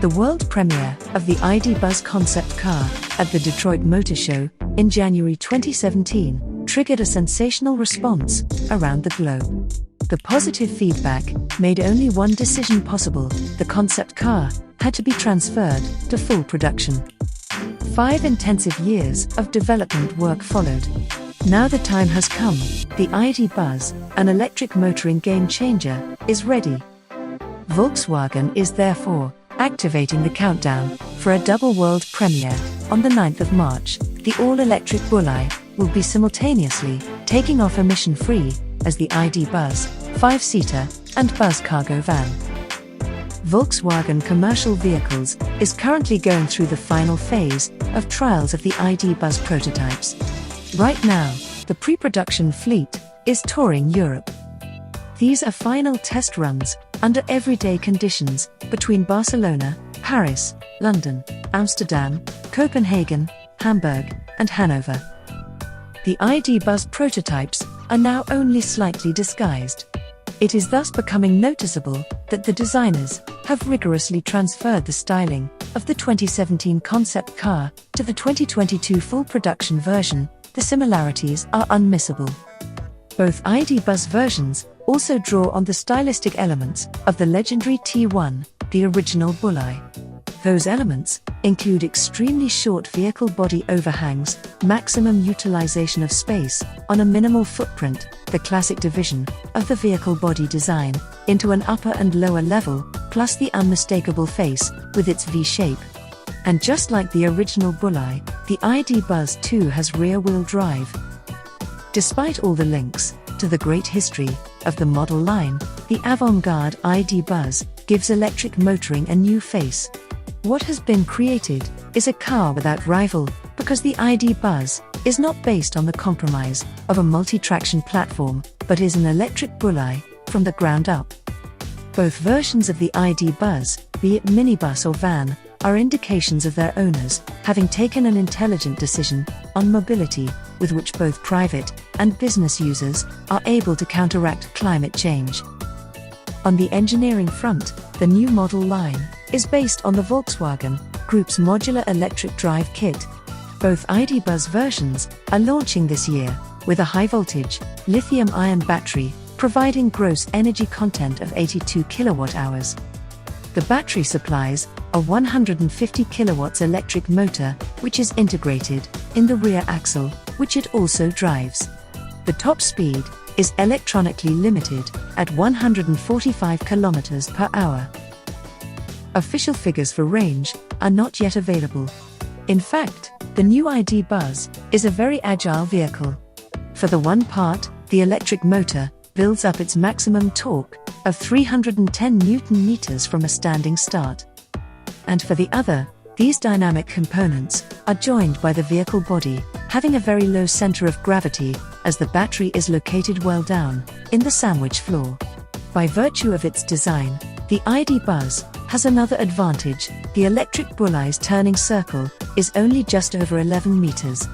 The world premiere of the ID. Buzz concept car at the Detroit Motor Show in January 2017 triggered a sensational response around the globe. The positive feedback made only one decision possible: the concept car had to be transferred to full production. 5 intensive years of development work followed. Now the time has come. The ID. Buzz, an electric motoring game-changer, is ready. Volkswagen is therefore activating the countdown for a double world premiere. On the 9th of March, the all-electric Bulli will be simultaneously taking off emission-free as the ID. Buzz 5-seater and Buzz cargo van. Volkswagen Commercial Vehicles is currently going through the final phase of trials of the ID. Buzz prototypes. Right now, the pre-production fleet is touring Europe. These are final test runs under everyday conditions between Barcelona, Paris, London, Amsterdam, Copenhagen, Hamburg, and Hanover. The ID. Buzz prototypes are now only slightly disguised. It is thus becoming noticeable that the designers have rigorously transferred the styling of the 2017 concept car to the 2022 full production version. The similarities are unmissable. Both ID. Buzz versions also draw on the stylistic elements of the legendary T1, the original Bulli. Those elements include extremely short vehicle body overhangs, maximum utilization of space on a minimal footprint, the classic division of the vehicle body design into an upper and lower level, plus the unmistakable face with its V shape. And just like the original Bulli, the ID. Buzz 2 has rear-wheel drive. Despite all the links to the great history of the model line, the avant-garde ID. Buzz gives electric motoring a new face. What has been created is a car without rival, because the ID. Buzz is not based on the compromise of a multi-traction platform, but is an electric Bulli from the ground up. Both versions of the ID. Buzz, be it minibus or van, are indications of their owners having taken an intelligent decision on mobility with which both private and business users are able to counteract climate change. On the engineering front, the new model line is based on the Volkswagen Group's modular electric drive kit. Both ID. Buzz versions are launching this year with a high-voltage lithium-ion battery providing gross energy content of 82 kilowatt-hours. The battery supplies a 150 kilowatts electric motor, which is integrated in the rear axle, which it also drives. The top speed is electronically limited at 145 kilometers per hour. Official figures for range are not yet available. In fact, the new ID. Buzz is a very agile vehicle. For the one part, the electric motor builds up its maximum torque of 310 Newton-meters from a standing start. And for the other, these dynamic components are joined by the vehicle body, having a very low center of gravity, as the battery is located well down in the sandwich floor. By virtue of its design, the ID. Buzz has another advantage: the electric Bulli's turning circle is only just over 11 meters.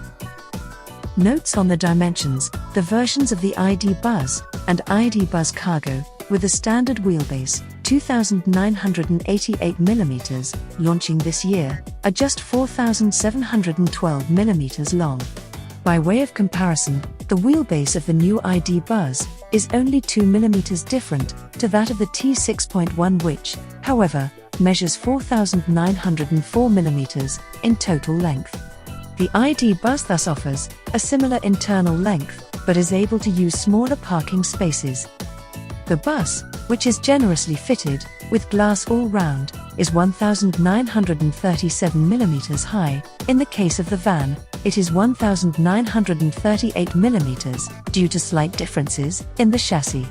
Notes on the dimensions: the versions of the ID. Buzz and ID. Buzz Cargo, with a standard wheelbase, 2,988 mm, launching this year, are just 4,712 mm long. By way of comparison, the wheelbase of the new ID. Buzz is only 2 mm different to that of the T6.1, which, however, measures 4,904 mm in total length. The ID. Buzz thus offers a similar internal length, but is able to use smaller parking spaces. The bus, which is generously fitted with glass all round, is 1,937 mm high. In the case of the van, it is 1,938 mm, due to slight differences in the chassis.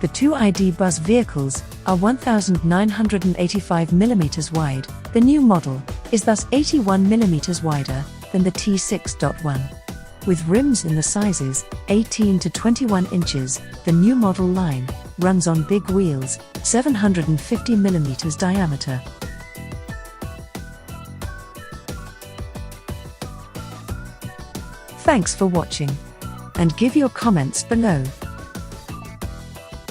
The two ID. Buzz vehicles are 1,985 mm wide. The new model is thus 81 mm wider than the T6.1. With rims in the sizes 18 to 21 inches, the new model line runs on big wheels, 750 mm diameter. Thanks for watching, and give your comments below.